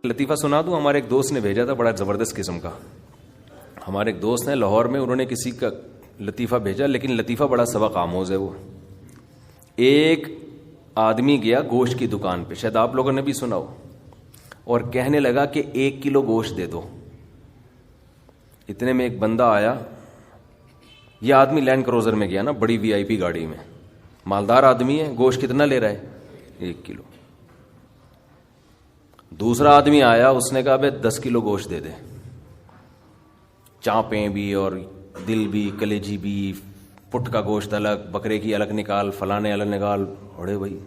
لطیفہ سنا دوں. ہمارے ایک دوست نے بھیجا تھا, بڑا زبردست قسم کا. ہمارے ایک دوست ہیں لاہور میں, انہوں نے کسی کا لطیفہ بھیجا, لیکن لطیفہ بڑا سبق آموز ہے. وہ ایک آدمی گیا گوشت کی دکان پہ, شاید آپ لوگوں نے بھی سنا ہو, اور کہنے لگا کہ 1 کلو گوشت دے دو. اتنے میں ایک بندہ آیا. یہ آدمی لینڈ کروزر میں گیا نا, بڑی VIP گاڑی میں, مالدار آدمی ہے. گوشت کتنا لے رہا ہے؟ 1 کلو. دوسرا آدمی آیا, اس نے کہا بھائی 10 کلو گوشت دے دے, چانپیں بھی اور دل بھی, کلیجی بھی, پٹ کا گوشت الگ, بکرے کی الگ نکال, فلانے الگ نکال. اڑے بھائی,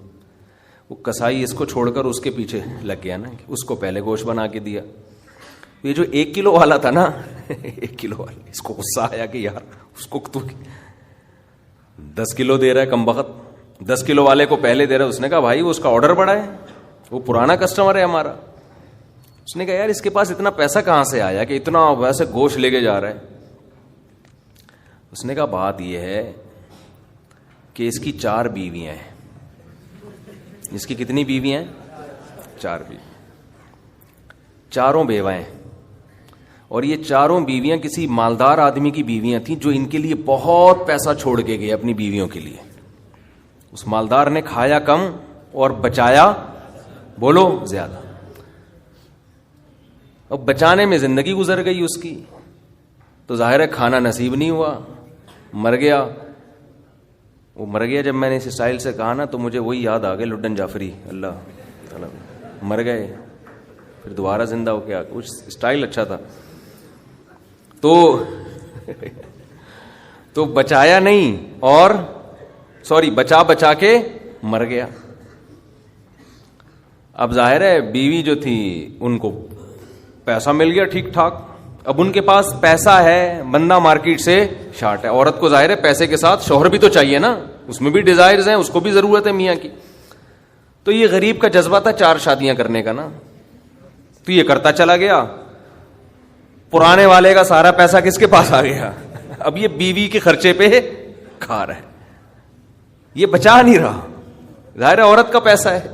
وہ کسائی اس کو چھوڑ کر اس کے پیچھے لگ گیا نا, اس کو پہلے گوشت بنا کے دیا. یہ جو 1 کلو والا تھا نا 1 کلو والا, اس کو غصہ آیا کہ یار اس کو تو 10 کلو دے رہا ہے کم بخت, 10 کلو والے کو پہلے دے رہا ہے. اس نے کہا بھائی وہ اس کا آرڈر بڑا ہے, وہ پرانا کسٹمر ہے ہمارا. اس نے کہا یار اس کے پاس اتنا پیسہ کہاں سے آیا کہ اتنا ویسے گوشت لے کے جا رہا ہے. اس نے کہا بات یہ ہے کہ اس کی 4 بیویاں ہیں. اس کی کتنی بیویاں ہیں؟ 4 بیوی, چاروں بیوائیں. اور یہ چاروں بیویاں کسی مالدار آدمی کی بیویاں تھیں جو ان کے لیے بہت پیسہ چھوڑ کے گئے اپنی بیویوں کے لیے. اس مالدار نے کھایا کم اور بچایا بولو زیادہ. اب بچانے میں زندگی گزر گئی اس کی, تو ظاہر ہے کھانا نصیب نہیں ہوا, مر گیا. وہ مر گیا جب میں نے اس اسٹائل سے کہا نا, تو مجھے وہی یاد آ گئے لڈن جعفری, اللہ تعالیٰ مر گئے پھر دوبارہ زندہ ہو کے, کچھ اسٹائل اچھا تھا. تو بچایا نہیں, اور سوری بچا کے مر گیا. اب ظاہر ہے بیوی جو تھی ان کو پیسہ مل گیا ٹھیک ٹھاک. اب ان کے پاس پیسہ ہے, بندہ مارکیٹ سے شارٹ ہے. عورت کو ظاہر ہے پیسے کے ساتھ شوہر بھی تو چاہیے نا, اس میں بھی ڈیزائرز ہیں, اس کو بھی ضرورت ہے میاں کی. تو یہ غریب کا جذبہ تھا 4 شادیاں کرنے کا نا, تو یہ کرتا چلا گیا. پرانے والے کا سارا پیسہ کس کے پاس آ گیا؟ اب یہ بیوی کے خرچے پہ کھا رہا ہے, یہ بچا نہیں رہا. ظاہر ہے عورت کا پیسہ ہے,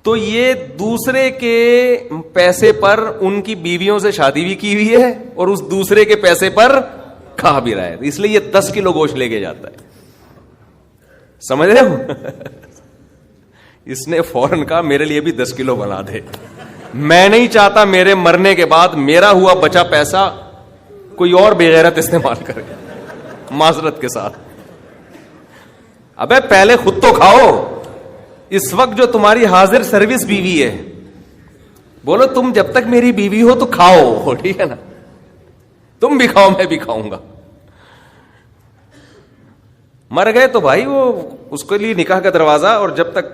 تو یہ دوسرے کے پیسے پر ان کی بیویوں سے شادی بھی کی ہوئی ہے, اور اس دوسرے کے پیسے پر کھا بھی رہا ہے. اس لیے یہ 10 کلو گوشت لے کے جاتا ہے. سمجھ رہے ہو؟ اس نے فوراً کہا میرے لیے بھی 10 کلو بنا دے, میں نہیں چاہتا میرے مرنے کے بعد میرا ہوا بچا پیسہ کوئی اور بے غیرت استعمال کرے. معذرت کے ساتھ, ابے پہلے خود تو کھاؤ. اس وقت جو تمہاری حاضر سروس بیوی ہے, بولو تم جب تک میری بیوی ہو تو کھاؤ, ٹھیک ہے نا, تم بھی کھاؤ میں بھی کھاؤں گا. مر گئے تو بھائی وہ اس کے لیے نکاح کا دروازہ, اور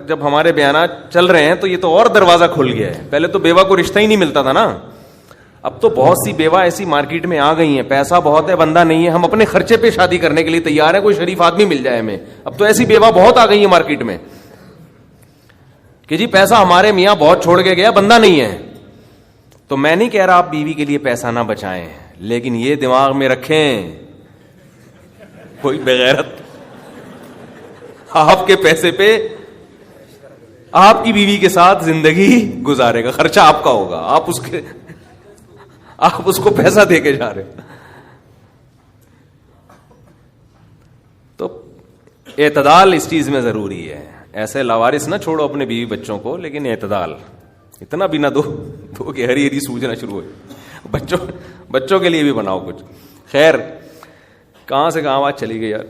جب ہمارے بیانات چل رہے ہیں تو یہ تو اور دروازہ کھل گیا ہے. پہلے تو بیوہ کو رشتہ ہی نہیں ملتا تھا نا, اب تو بہت سی بیوہ ایسی مارکیٹ میں آ گئی ہیں, پیسہ بہت ہے, بندہ نہیں ہے, ہم اپنے خرچے پہ شادی کرنے کے لیے تیار ہیں, کوئی شریف آدمی مل جائے ہمیں. اب تو ایسی بیوہ بہت آ گئی ہیں مارکیٹ میں کہ جی پیسہ ہمارے میاں بہت چھوڑ کے گیا, بندہ نہیں ہے. تو میں نہیں کہہ رہا آپ بیوی کے لیے پیسہ نہ بچائیں, لیکن یہ دماغ میں رکھیں کوئی بغیرت آپ کے پیسے پہ آپ کی بیوی کے ساتھ زندگی گزارے گا, خرچہ آپ کا ہوگا, آپ اس کو پیسہ دے کے جا رہے. تو اعتدال اس چیز میں ضروری ہے. ایسے لاوارث نہ چھوڑو اپنے بیوی بچوں کو, لیکن اعتدال اتنا بھی نہ دو کہ ہری ہری سوجنا شروع ہو. بچوں کے لیے بھی بناؤ کچھ. خیر, کہاں سے کہاں بات چلی گئی یار.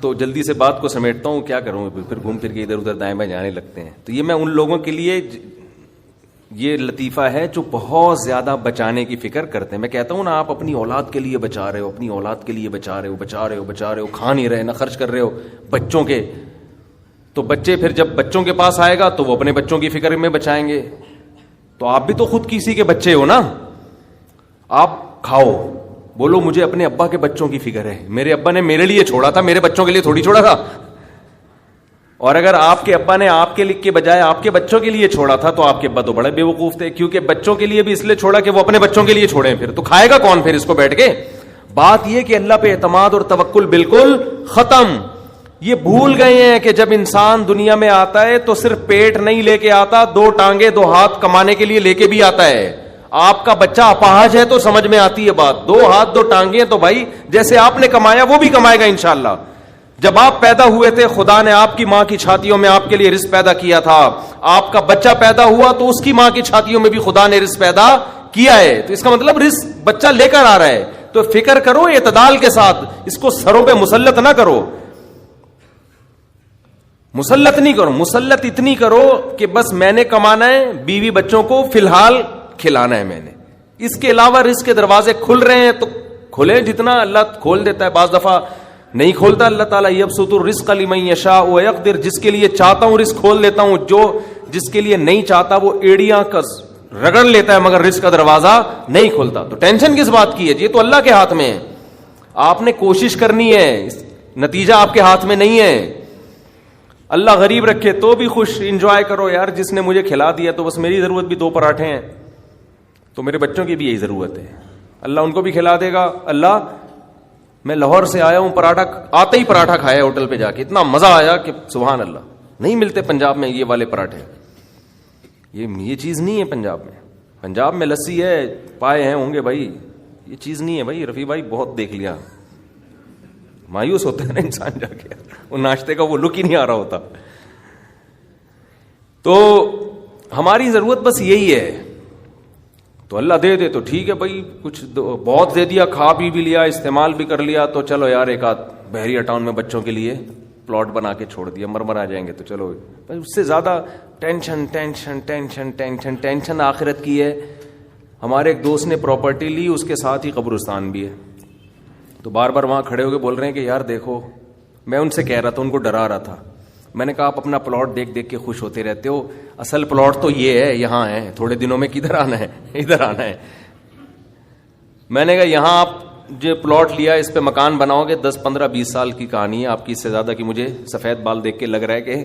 تو جلدی سے بات کو سمیٹتا ہوں, کیا کروں, پھر گھوم پھر کے ادھر ادھر دائیں بائیں جانے لگتے ہیں. تو یہ میں ان لوگوں کے لیے یہ لطیفہ ہے جو بہت زیادہ بچانے کی فکر کرتے ہیں. میں کہتا ہوں نا, آپ اپنی اولاد کے لیے بچا رہے ہو, اپنی اولاد کے لیے بچا رہے ہو, کھا نہیں رہے, نہ خرچ کر رہے ہو بچوں کے, تو بچے پھر جب بچوں کے پاس آئے گا تو وہ اپنے بچوں کی فکر میں بچائیں گے. تو آپ بھی تو خود کسی کے بچے ہو نا, آپ کھاؤ, بولو مجھے اپنے ابا کے بچوں کی فکر ہے, میرے ابا نے میرے لیے چھوڑا تھا, میرے بچوں کے لیے تھوڑی چھوڑا تھا. اور اگر آپ کے ابا نے آپ کے لکھ کے بجائے آپ کے بچوں کے لیے چھوڑا تھا, تو آپ کے ابا تو بڑے بے وقوف تھے, کیونکہ بچوں کے لیے بھی اس لیے چھوڑا کہ وہ اپنے بچوں کے لیے چھوڑیں. پھر تو کھائے گا کون پھر اس کو بیٹھ کے؟ بات یہ کہ اللہ پہ اعتماد اور توکل بالکل ختم. یہ بھول گئے ہیں کہ جب انسان دنیا میں آتا ہے تو صرف پیٹ نہیں لے کے آتا, 2 ٹانگیں 2 ہاتھ کمانے کے لیے لے کے بھی آتا ہے. آپ کا بچہ اپاہج ہے تو سمجھ میں آتی ہے بات, 2 ہاتھ 2 ٹانگیں تو بھائی جیسے آپ نے کمایا وہ بھی کمائے گا انشاءاللہ. جب آپ پیدا ہوئے تھے خدا نے آپ کی ماں کی چھاتیوں میں آپ کے لیے رزق پیدا کیا تھا, آپ کا بچہ پیدا ہوا تو اس کی ماں کی چھاتیوں میں بھی خدا نے رزق پیدا کیا ہے. تو اس کا مطلب رزق بچہ لے کر آ رہا ہے. تو فکر کرو اعتدال کے ساتھ, اس کو سروں پہ مسلط نہ کرو, مسلط نہیں کرو, مسلط اتنی کرو کہ بس میں نے کمانا ہے, بیوی بچوں کو فی الحال کھلانا ہے میں نے, اس کے علاوہ رزق کے دروازے کھل رہے ہیں تو کھلے, جتنا اللہ کھول دیتا ہے, بعض دفعہ نہیں کھولتا اللہ تعالیٰ. یبسط الرزق لمن یشاء ویقدر, جس کے لیے چاہتا ہوں رزق کھول دیتا ہوں, جو جس کے لیے نہیں چاہتا وہ ایڑیاں رگڑ لیتا ہے مگر رزق کا دروازہ نہیں کھولتا. تو ٹینشن کس بات کی ہے, یہ تو اللہ کے ہاتھ میں ہے. آپ نے کوشش کرنی ہے, نتیجہ آپ کے ہاتھ میں نہیں ہے. اللہ غریب رکھے تو بھی خوش, انجوائے کرو یار, جس نے مجھے کھلا دیا تو بس میری ضرورت بھی 2 پراٹھے ہیں تو میرے بچوں کی بھی یہی ضرورت ہے, اللہ ان کو بھی کھلا دے گا. اللہ میں لاہور سے آیا ہوں, پراٹھا آتے ہی پراٹھا کھایا ہوٹل پہ جا کے, اتنا مزہ آیا کہ سبحان اللہ, نہیں ملتے پنجاب میں یہ والے پراٹھے. یہ چیز نہیں ہے پنجاب میں. پنجاب میں لسی ہے, پائے ہیں ہوں گے بھائی, یہ چیز نہیں ہے بھائی. رفیع بھائی بہت دیکھ لیا, مایوس ہوتا ہے نا انسان جا کے, وہ ناشتے کا وہ لک ہی نہیں آ رہا ہوتا. تو ہماری ضرورت بس یہی ہے. تو اللہ دے دے تو ٹھیک ہے بھائی, کچھ بہت دے دیا, کھا پی بھی لیا, استعمال بھی کر لیا, تو چلو یار ایک آدھ بحریہ ٹاؤن میں بچوں کے لیے پلاٹ بنا کے چھوڑ دیا, مرمر آ جائیں گے تو چلو. اس سے زیادہ tension tension tension tension tension آخرت کی ہے. ہمارے ایک دوست نے پراپرٹی لی, اس کے ساتھ ہی قبرستان بھی ہے, تو بار بار وہاں کھڑے ہو کے بول رہے ہیں کہ یار دیکھو, میں ان سے کہہ رہا تھا, ان کو ڈرا رہا تھا, میں نے کہا آپ اپنا پلاٹ دیکھ دیکھ کے خوش ہوتے رہتے ہو, اصل پلاٹ تو یہ ہے, یہاں ہے, تھوڑے دنوں میں کدھر آنا ہے, ادھر آنا ہے. میں نے کہا یہاں آپ جو پلاٹ لیا اس پہ مکان بناؤ گے 10 15 20 سال کی کہانی ہے آپ کی, اس سے زیادہ کی مجھے سفید بال دیکھ کے لگ رہا ہے کہ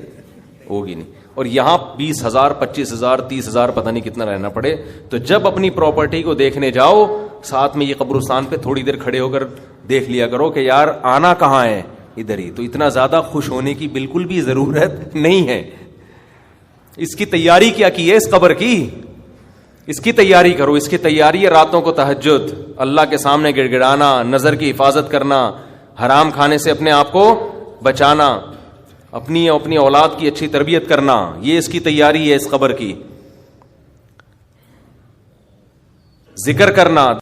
ہوگی نہیں. اور یہاں 20,000 25,000 30,000 پتہ نہیں کتنا رہنا پڑے. تو جب اپنی پراپرٹی کو دیکھنے جاؤ, ساتھ میں یہ قبرستان پہ تھوڑی دیر کھڑے ہو کر دیکھ لیا کرو کہ یار آنا کہاں ہے, ادھر ہی. تو اتنا زیادہ خوش ہونے کی بالکل بھی ضرورت نہیں ہے. اس کی تیاری کیا کی ہے, اس قبر کی, اس کی تیاری کرو. اس کی تیاری ہے راتوں کو تہجد, اللہ کے سامنے گڑ گڑانا, نظر کی حفاظت کرنا, حرام کھانے سے اپنے آپ کو بچانا, اپنی اولاد کی اچھی تربیت کرنا. یہ اس کی تیاری ہے اس قبر کی. ذکر کرنا,